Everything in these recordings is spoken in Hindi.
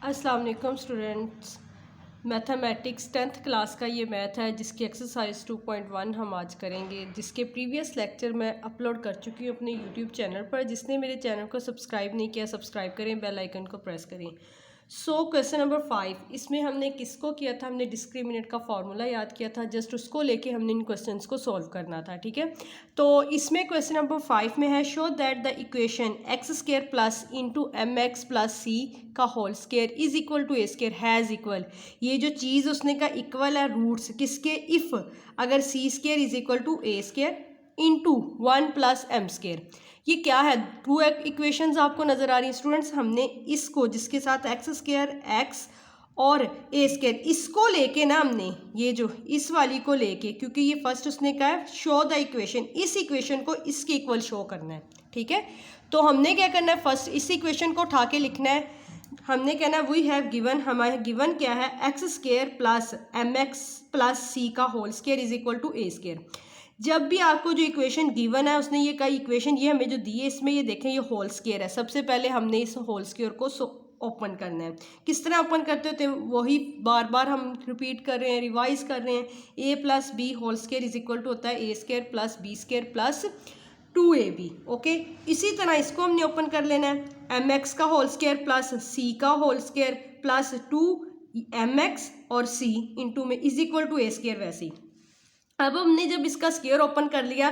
अस्सलाम वालेकुम स्टूडेंट्स। मैथमेटिक्स 10th क्लास का ये मैथ है जिसकी एक्सरसाइज 2.1 हम आज करेंगे, जिसके प्रीवियस लेक्चर मैं अपलोड कर चुकी हूँ अपने यूट्यूब चैनल पर। जिसने मेरे चैनल को सब्सक्राइब नहीं किया सब्सक्राइब करें, बेल आइकन को प्रेस करें। क्वेश्चन नंबर 5, इसमें हमने किसको किया था, हमने डिस्क्रिमिनेंट का फॉर्मूला याद किया था, जस्ट उसको लेके हमने इन क्वेश्चंस को सॉल्व करना था। ठीक है, तो इसमें क्वेश्चन नंबर 5 में है show that the equation x square plus into m x plus c का whole square is equal to a square has equal. ये जो चीज़ उसने का इक्वल है रूट्स किसके, इफ़ अगर c square is equal to a square into 1 plus m square. ये क्या है, टू इक्वेशंस आपको नज़र आ रही हैं स्टूडेंट्स। हमने इसको जिसके साथ एक्स स्क्र एक्स और ए स्क्र इसको लेके ना, हमने ये जो इस वाली को लेके, क्योंकि ये फर्स्ट उसने कहा है शो द इक्वेशन, इस इक्वेशन को इसके इक्वल शो करना है। ठीक है, तो हमने क्या करना है, फर्स्ट इस इक्वेशन को उठा के लिखना है। हमने कहना है वी हैव गिवन, हमारे गिवन क्या है, x square plus m x plus c का whole square is equal to a square. जब भी आपको जो इक्वेशन गिवन है उसने ये कहा इक्वेशन ये हमें जो दी है, इसमें ये देखें ये होल स्क्वायर है। सबसे पहले हमने इस होल स्क्वायर को ओपन करना है। किस तरह ओपन करते होते हैं वही बार बार हम रिपीट कर रहे हैं, रिवाइज कर रहे हैं। A plus b whole square is equal to होता है a square plus B square plus 2ab। Okay, इसी तरह इसको हमने ओपन कर लेना है, एम एक्स का होल स्क्वायर प्लस सी का होल स्क्वायर प्लस 2mx और c इंटू में is equal to a square. वैसे ही अब हमने जब इसका स्क्वायर ओपन कर लिया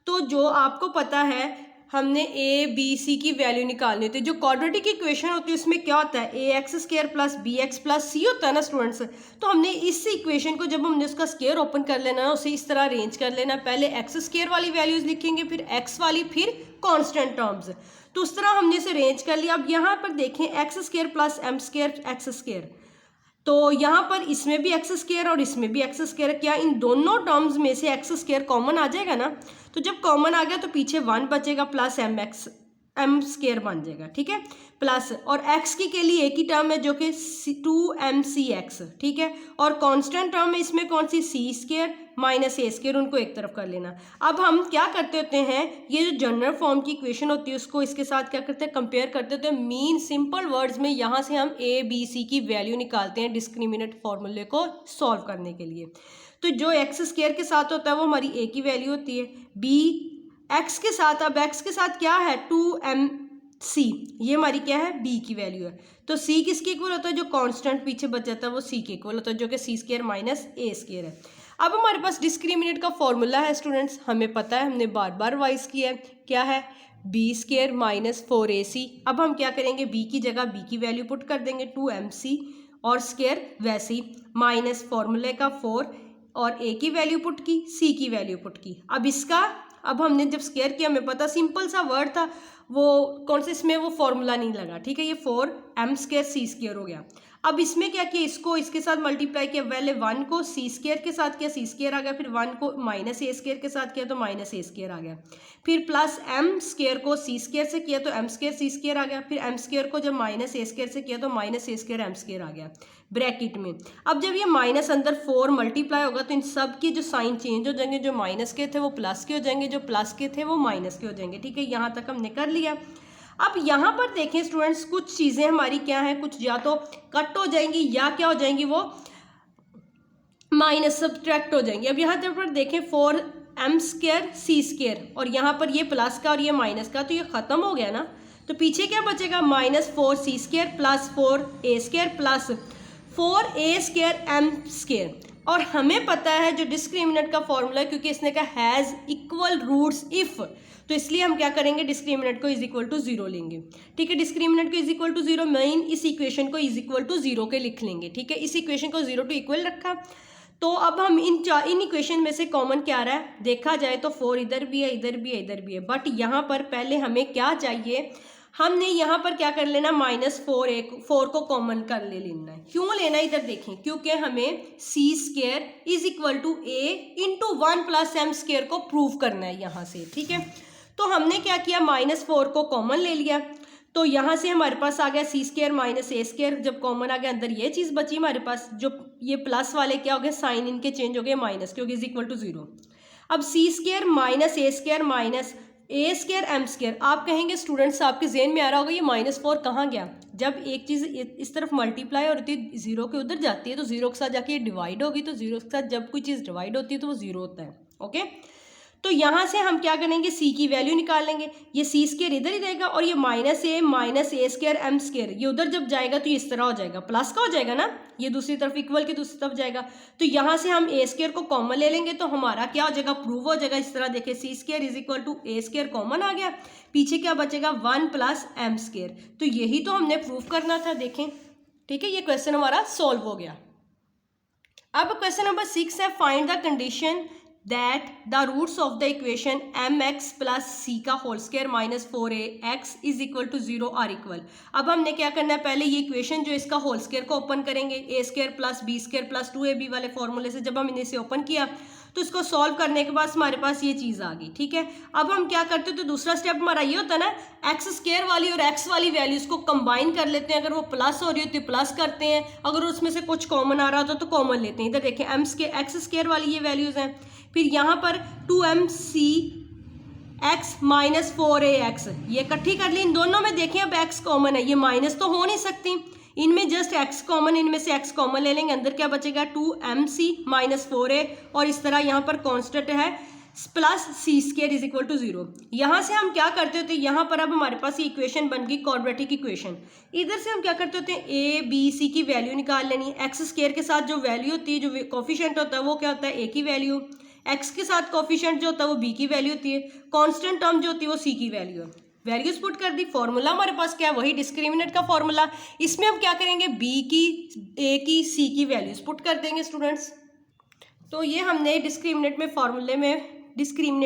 तो जो आपको पता है हमने ए बी सी की वैल्यू निकालनी होती है। जो क्वाड्रेटिक इक्वेशन होती है उसमें क्या होता है, a x square plus b x plus c होता है ना स्टूडेंट्स। तो हमने इस इक्वेशन को जब हमने उसका स्क्वायर ओपन कर लेना है उसे इस तरह अरेंज कर लेना, पहले एक्स स्क्वायर वाली वैल्यूज लिखेंगे, फिर एक्स वाली, फिर कॉन्स्टेंट टर्म्स। तो उस तरह हमने इसे अरेंज कर लिया। अब यहाँ पर देखें x square plus m square x square, तो यहाँ पर इसमें भी एक्स स्क्वायर और इसमें भी एक्स स्क्वायर, क्या इन दोनों टर्म्स में से एक्स स्क्वायर कॉमन आ जाएगा ना। तो जब कॉमन आ गया तो पीछे 1 बचेगा प्लस एम स्क्वायर बन जाएगा। ठीक है, प्लस और एक्स की के लिए एक ही टर्म है जो कि 2mcx। ठीक है, और कांस्टेंट टर्म है इसमें कौन सी, सी स्क्वायर माइनस ए स्क्वायर, उनको एक तरफ कर लेना। अब हम क्या करते होते हैं, ये जो जनरल फॉर्म की इक्वेशन होती है उसको इसके साथ क्या करते हैं, कंपेयर करते होते हैं। मीन सिंपल वर्ड्स में यहाँ से हम ए बी सी की वैल्यू निकालते हैं डिस्क्रिमिनेंट फॉर्मूले को सॉल्व करने के लिए। तो जो एक्स स्क्वायर के साथ होता है वो हमारी ए की वैल्यू होती है, बी एक्स के साथ, अब एक्स के साथ क्या है 2mc, ये हमारी क्या है बी की वैल्यू है। तो c किसके इक्वल होता है, जो कांस्टेंट पीछे बच जाता है वो c के इक्वल होता है, जो कि सी स्क्वायर माइनस ए स्क्वायर है। अब हमारे पास डिस्क्रिमिनेंट का फॉर्मूला है स्टूडेंट्स, हमें पता है, हमने बार बार वाइज किया है, क्या है बी स्क्वायर माइनस 4ac। अब हम क्या करेंगे, b की जगह b की वैल्यू पुट कर देंगे 2mc और स्क्वायर वैसे ही माइनस फॉर्मूले का 4 और a की वैल्यू पुट की, c की वैल्यू पुट की। अब इसका, अब हमने जब स्क्वायर किया हमें पता सिंपल सा वर्ड था वो कौन से, इसमें वो फॉर्मूला नहीं लगा। ठीक है, ये 4m स्क्वायर सी स्क्वायर हो गया। अब इसमें क्या किया, इसको इसके साथ मल्टीप्लाई किया, पहले 1 को सी स्क्वायर के साथ किया, सी स्क्वायर आ गया, फिर 1 को माइनस ए स्क्वायर के साथ किया तो माइनस ए स्क्वायर आ गया, फिर प्लस एम स्क्वायर को सी स्क्वायर से किया तो एम स्क्वायर सी स्क्वायर आ गया, फिर एम स्क्वायर को जब माइनस ए स्क्वायर से किया तो minus a square m square आ गया ब्रैकेट में। अब जब ये माइनस अंदर 4 मल्टीप्लाई होगा तो इन सब की जो साइन चेंज हो जाएंगे, जो माइनस के थे वो प्लस के हो जाएंगे, जो प्लस के थे वो माइनस के हो जाएंगे। ठीक है, यहाँ तक हमने कर लिया। अब यहाँ पर देखें स्टूडेंट्स, कुछ चीज़ें हमारी क्या हैं, कुछ या तो कट हो जाएंगी या क्या हो जाएंगी, वो माइनस सब्ट्रैक्ट हो जाएंगी। अब यहाँ पर देखें 4m स्क्वायर सी स्क्वायर और यहाँ पर ये प्लस का और ये माइनस का, तो ये ख़त्म हो गया ना। तो पीछे क्या बचेगा, minus 4c square plus 4a square plus 4a square m square. और हमें पता है जो डिस्क्रिमिनेंट का फॉर्मूला है, क्योंकि इसने कहा हैज़ इक्वल रूट्स इफ़, तो इसलिए हम क्या करेंगे, डिस्क्रिमिनेंट को इज इक्वल टू 0 लेंगे। ठीक है, डिस्क्रिमिनेंट को इज इक्वल टू 0 मेन इस इक्वेशन को इज इक्वल टू 0 के लिख लेंगे। ठीक है, इस इक्वेशन को 0 टू इक्वल रखा। तो अब हम इन इक्वेशन में से कॉमन क्या आ रहा है, देखा जाए तो 4 इधर भी है, इधर भी है, इधर भी है, बट यहाँ पर पहले हमें क्या चाहिए, हमने यहाँ पर क्या कर लेना, -4 को कॉमन कर लेना है। क्यों लेना है इधर देखें, क्योंकि हमें c square is equal to a into 1 plus m square को प्रूव करना है यहाँ से। ठीक है, तो हमने क्या किया, -4 को कॉमन ले लिया, तो यहाँ से हमारे पास आ गया सी स्क्वायर माइनस ए स्क्वायर। जब कॉमन आ गया अंदर ये चीज़ बची हमारे पास, जो ये प्लस वाले क्या हो गए, साइन इनके चेंज हो गए माइनस के हो गए, इज इक्वल टू 0। अब c square minus a square minus a square m square. आप कहेंगे स्टूडेंट्स आपके जेहन में आ रहा होगा ये -4 कहाँ गया, जब एक चीज़ इस तरफ मल्टीप्लाई होती है जीरो के उधर जाती है तो जीरो के साथ जाके ये डिवाइड होगी, तो जीरो के साथ जब कोई चीज़ डिवाइड होती है तो वो जीरो होता है। ओके, तो यहाँ से हम क्या करेंगे, सी की वैल्यू निकाल लेंगे। ये सी स्क्वायर इधर ही रहेगा और ये minus a square m square ये उधर जब जाएगा तो ये इस तरह हो जाएगा, प्लस का हो जाएगा ना, ये दूसरी तरफ इक्वल की दूसरी तरफ जाएगा। तो यहाँ से हम ए स्क्वायर को कॉमन ले लेंगे तो हमारा क्या हो जाएगा, प्रूव हो जाएगा। इस तरह देखिए c square is equal to a square common आ गया, पीछे क्या बचेगा 1 प्लस एम स्क्वायर। तो यही तो हमने प्रूव करना था, देखें। ठीक है, ये क्वेश्चन हमारा सॉल्व हो गया। अब क्वेश्चन नंबर 6 है, find the condition that the roots of the equation mx plus c का whole square minus 4ax is equal to 0 are equal. अब हमने क्या करना है, पहले ये इक्वेशन जो इसका होल स्क्वायर को ओपन करेंगे, ए square plus B square plus 2ab वाले फॉर्मूले से। जब हम इन्हें से ओपन किया तो इसको सॉल्व करने के बाद हमारे पास ये चीज़ आ गई। ठीक है, अब हम क्या करते हैं, तो दूसरा स्टेप हमारा ये होता है ना, एक्स स्क्वायर वाली और एक्स वाली वैल्यूज को कंबाइन कर लेते हैं। अगर वो प्लस हो रही होती है प्लस करते हैं, अगर उसमें से कुछ कॉमन आ रहा होता तो कॉमन लेते हैं। इधर देखें एम स्क्वायर एक्स स्क्वायर वाली ये वैल्यूज हैं, फिर यहाँ पर 2mc x माइनस 4ax ये इकट्ठी कर ली। इन दोनों में देखें अब x कॉमन है, ये माइनस तो हो नहीं सकती, इनमें जस्ट x कॉमन, इनमें से x कॉमन ले लेंगे, अंदर क्या बचेगा 2mc माइनस 4a और इस तरह यहाँ पर कांस्टेंट है plus c square is equal to 0। यहाँ से हम क्या करते होते हैं, यहाँ पर अब हमारे पास ये इक्वेशन बन गई क्वाड्रेटिक इक्वेशन। इधर से हम क्या करते होते हैं, ए बी सी की वैल्यू निकाल लेनी है। एक्स स्क्वायर के साथ जो वैल्यू होती है, जो कोफिशिएंट होता है वो क्या होता है, ए की वैल्यू। एक्स के साथ कोफिशिएंट जो होता है वो बी की वैल्यू होती है, कांस्टेंट टर्म जो होती है वो सी की वैल्यू है। वैल्यूज पुट कर दी, फॉर्मूला हमारे पास क्या है, वही डिस्क्रिमिनेंट का फॉर्मूला। इसमें हम क्या करेंगे, बी की, ए की, सी की वैल्यूज पुट कर देंगे स्टूडेंट्स। तो ये हमने डिस्क्रिमिनेंट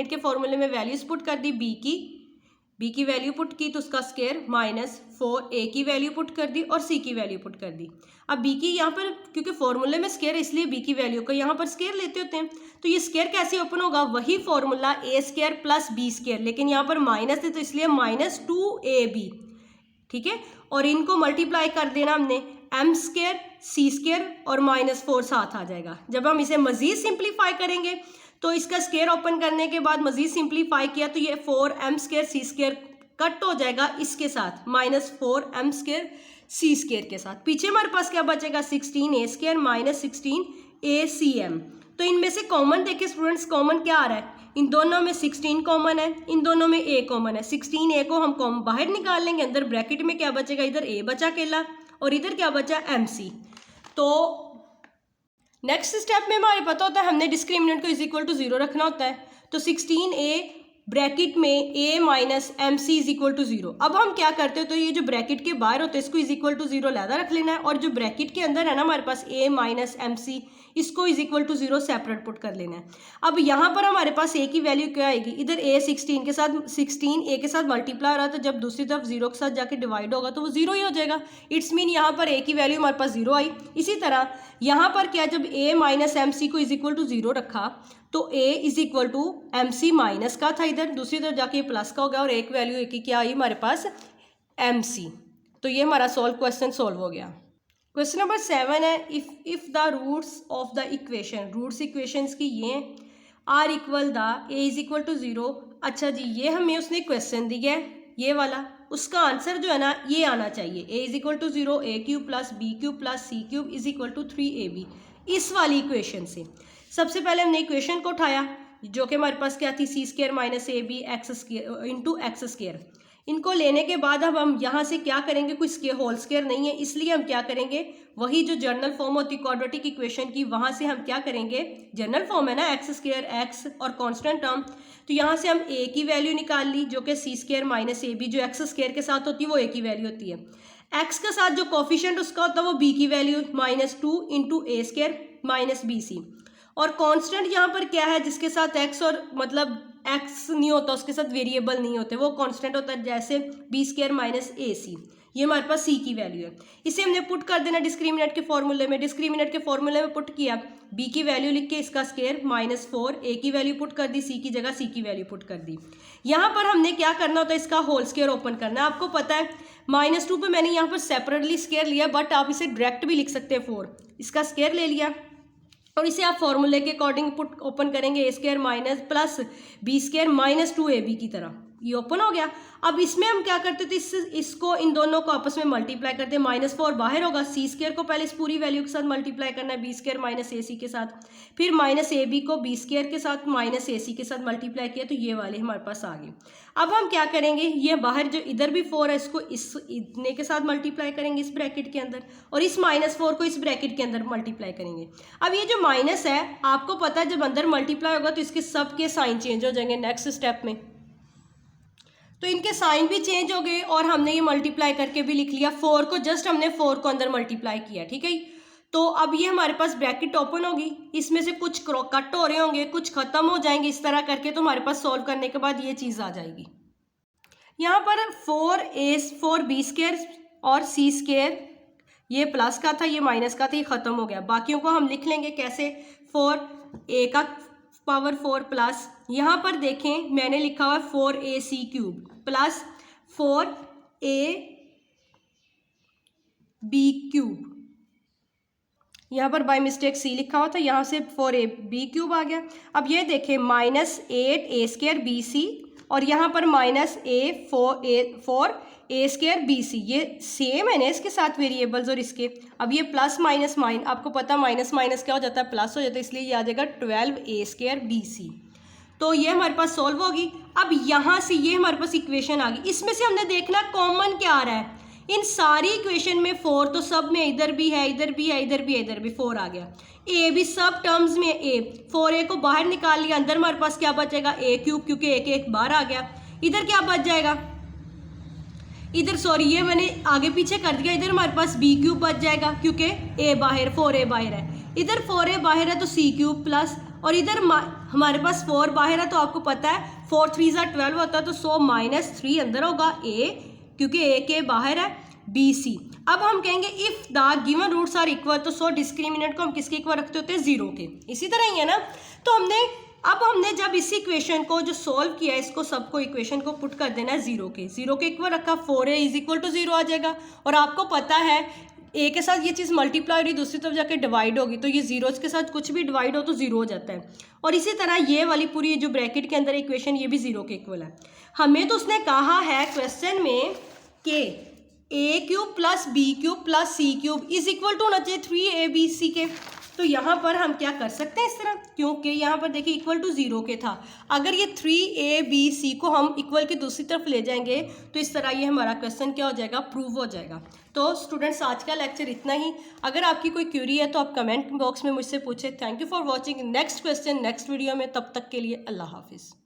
के फॉर्मूले में वैल्यूज पुट कर दी, बी की वैल्यू पुट की तो उसका स्क्वायर माइनस 4a की वैल्यू पुट कर दी और c की वैल्यू पुट कर दी। अब b की यहाँ पर क्योंकि फॉर्मूले में स्क्वायर इसलिए b की वैल्यू को यहाँ पर स्क्वायर लेते होते हैं, तो ये स्क्वायर कैसे ओपन होगा, वही formula a square plus b square, लेकिन यहाँ पर माइनस है तो इसलिए माइनस 2ab। ठीक है, और इनको मल्टीप्लाई कर देना हमने, m स्क्वायर c स्क्वायर और माइनस 4 साथ आ जाएगा। जब हम इसे मजीद सिंप्लीफाई करेंगे तो इसका स्क्वायर ओपन करने के बाद मजीद सिंप्लीफाई किया तो ये 4m square c square cut हो जाएगा इसके साथ, minus 4m square c square के साथ। पीछे हमारे पास क्या बचेगा, 16a स्क्वायर माइनस 16acm। तो इनमें से कॉमन देखिए स्टूडेंट्स, कॉमन क्या आ रहा है, इन दोनों में 16 कॉमन है, इन दोनों में a कॉमन है। 16a को हम बाहर निकाल लेंगे, अंदर ब्रैकेट में क्या बचेगा, इधर a बचा अकेला और इधर क्या बचा mc। तो नेक्स्ट स्टेप में हमारे पता होता है हमने डिस्क्रिमिनेंट को इज इक्वल टू 0 रखना होता है। तो 16a ब्रैकेट में a minus m c is equal to 0। अब हम क्या करते हैं, तो ये जो ब्रैकेट के बाहर होते हैं इसको इज इक्वल टू 0 लहदा रख लेना है, और जो ब्रैकेट के अंदर है ना हमारे पास a माइनस एम सी, इसको is equal to 0 separate put कर लेना है। अब यहाँ पर हमारे पास a की वैल्यू क्या आएगी, इधर a 16 के साथ 16 a के साथ मल्टीप्लाई हो रहा है, तो जब दूसरी तरफ 0 के साथ जाके डिवाइड होगा तो वो 0 ही हो जाएगा। इट्स मीन यहाँ पर a की वैल्यू हमारे पास 0 आई। इसी तरह यहाँ पर क्या, जब a माइनस एम सी को इज इक्वल टू 0 रखा तो a is equal to m c minus का था, इधर दूसरी तरफ जाके प्लस का हो गया और एक वैल्यू एक ही क्या आई हमारे पास, एम सी। तो ये हमारा क्वेश्चन सॉल्व हो गया। क्वेश्चन नंबर 7 है, if the roots of the equation, roots equations की ये are equal the a is equal to 0। अच्छा जी, ये हमें उसने क्वेश्चन दिया है ये वाला, उसका आंसर जो है ना ये आना चाहिए, a is equal to 0, a cube plus b cube plus c cube is equal to 3ab। इस वाली इक्वेशन से सबसे पहले हमने इक्वेशन को उठाया जो कि हमारे पास क्या थी, C square minus A B X square into X square. इनको लेने के बाद अब हम यहाँ से क्या करेंगे, कोई होल स्क्वायर नहीं है, इसलिए हम क्या करेंगे, वही जो जनरल फॉर्म होती है क्वाड्रेटिक इक्वेशन की, वहाँ से हम क्या करेंगे, जनरल फॉर्म है ना एक्स स्क्वायर एक्स और कांस्टेंट टर्म, तो यहाँ से हम a की वैल्यू निकाल ली जो कि सी स्क्वायर माइनस ए बी, जो एक्स स्क्वायर के साथ होती है वो a की वैल्यू होती है। x के साथ जो कोफिशिएंट उसका होता है वो b की वैल्यू माइनस 2 इंटू ए स्क्वायर माइनस बी सी, और कांस्टेंट यहाँ पर क्या है जिसके साथ x और मतलब x नहीं होता उसके साथ वेरिएबल नहीं होते, वो कांस्टेंट होता है, जैसे बी स्क्वायर माइनस ए सी, ये हमारे पास c की वैल्यू है। इसे हमने पुट कर देना डिस्क्रिमिनेंट के फॉर्मूले में, डिस्क्रिमिनेंट के फॉर्मूले में पुट किया, b की वैल्यू लिख के इसका स्क्वायर माइनस 4, a की वैल्यू पुट कर दी, c की जगह c की वैल्यू पुट कर दी। यहाँ पर हमने क्या करना होता है, इसका होल स्क्वायर ओपन करना है। आपको पता है माइनस 2 पे मैंने यहाँ पर सेपरेटली स्क्वायर लिया, बट आप इसे डायरेक्ट भी लिख सकते हैं, 4 इसका स्क्वायर ले लिया और इसे आप फॉर्मूले के अकॉर्डिंग पुट ओपन करेंगे, ए square minus plus B square minus 2ab की तरह, ये ओपन हो गया। अब इसमें हम क्या करते थे, इसको इन दोनों को आपस में मल्टीप्लाई करते हैं। -4 बाहर होगा, सी स्क्वायर को पहले इस पूरी वैल्यू के साथ मल्टीप्लाई करना है, बी स्क्वायर माइनस ए सी के साथ, फिर माइनस ए बी को बी स्क्वायर के साथ माइनस ए सी के साथ मल्टीप्लाई किया, तो ये वाले हमारे पास आ गए। अब हम क्या करेंगे, ये बाहर जो इधर भी 4 है इसको इस इतने के साथ मल्टीप्लाई करेंगे इस ब्रैकेट के अंदर, और इस -4 को इस ब्रैकेट के अंदर मल्टीप्लाई करेंगे। अब ये जो माइनस है आपको पता है जब अंदर मल्टीप्लाई होगा तो इसके सब के साइन चेंज हो जाएंगे नेक्स्ट स्टेप में, तो इनके साइन भी चेंज हो गए और हमने ये मल्टीप्लाई करके भी लिख लिया। 4 को जस्ट हमने 4 को अंदर मल्टीप्लाई किया, ठीक है। तो अब ये हमारे पास ब्रैकेट ओपन होगी, इसमें से कुछ कट हो रहे होंगे, कुछ खत्म हो जाएंगे, इस तरह करके तो हमारे पास सॉल्व करने के बाद ये चीज़ आ जाएगी। यहाँ पर 4b स्क्वायर और c स्क्वायर, ये प्लस का था ये माइनस का था, ये ख़त्म हो गया। बाकियों को हम लिख लेंगे कैसे, 4a का पावर 4 प्लस, यहाँ पर देखें मैंने लिखा हुआ 4ac cube plus 4ab cube, यहाँ पर बाय मिस्टेक c लिखा हुआ था, यहाँ से 4ab क्यूब आ गया। अब ये देखें -8a स्क्वायर bc और यहाँ पर -4a स्क्वायर bc, ये सेम है ना इसके साथ वेरिएबल्स और इसके। अब ये प्लस माइनस आपको पता माइनस माइनस क्या हो जाता है, प्लस हो जाता है, इसलिए ये आ जाएगा 12a स्क्वायर bc। तो ये हमारे पास सॉल्व होगी। अब यहाँ से ये हमारे पास इक्वेशन आ गई, इसमें से हमने देखना कॉमन क्या आ रहा है। इन सारी इक्वेशन में 4 तो सब में इधर भी है, इधर भी है, इधर भी है, इधर भी 4 आ गया। ए भी सब टर्म्स में ए, 4a को बाहर निकाल लिया, अंदर हमारे पास क्या बचेगा a क्यूब, क्योंकि एक बाहर आ गया। इधर क्या बच जाएगा, इधर सॉरी ये मैंने आगे पीछे कर दिया, इधर हमारे पास b क्यूब बच जाएगा क्योंकि a बाहर 4a बाहर है, इधर 4a बाहर है तो c क्यूब प्लस, और इधर हमारे पास 4 बाहर है तो आपको पता है 4 3 12 होता है, तो 100 -3 अंदर होगा a क्योंकि a के बाहर है bc। अब हम कहेंगे if the given roots are equal, तो 100 डिस्क्रिमिनेंट को हम किसके इक्वल रखते होते हैं, 0 के। इसी तरह ही है ना। तो हमने जब इस इक्वेशन को जो सॉल्व किया इसको सबको इक्वेशन को पुट कर देना है 0 के इक्वल रखा, 4a = 0 आ जाएगा। और आपको पता है a के साथ ये चीज़ मल्टीप्लाई हो रही, दूसरी तरफ जाके डिवाइड होगी, तो ये जीरोज के साथ कुछ भी डिवाइड हो तो 0 हो जाता है। और इसी तरह ये वाली पूरी जो ब्रैकेट के अंदर इक्वेशन ये भी 0 के इक्वल है। हमें तो उसने कहा है क्वेश्चन में कि a cube plus b cube plus c cube is equal to होना चाहिए 3abc के। तो यहाँ पर हम क्या कर सकते हैं इस तरह, क्योंकि यहाँ पर देखिए इक्वल टू 0 के था, अगर ये 3abc को हम इक्वल की दूसरी तरफ ले जाएंगे तो इस तरह ये हमारा क्वेश्चन क्या हो जाएगा, प्रूव हो जाएगा। तो स्टूडेंट्स आज का लेक्चर इतना ही। अगर आपकी कोई क्यूरी है तो आप कमेंट बॉक्स में मुझसे पूछें। Thank you for watching. Next question next video में, तब तक के लिए अल्लाह हाफिज़।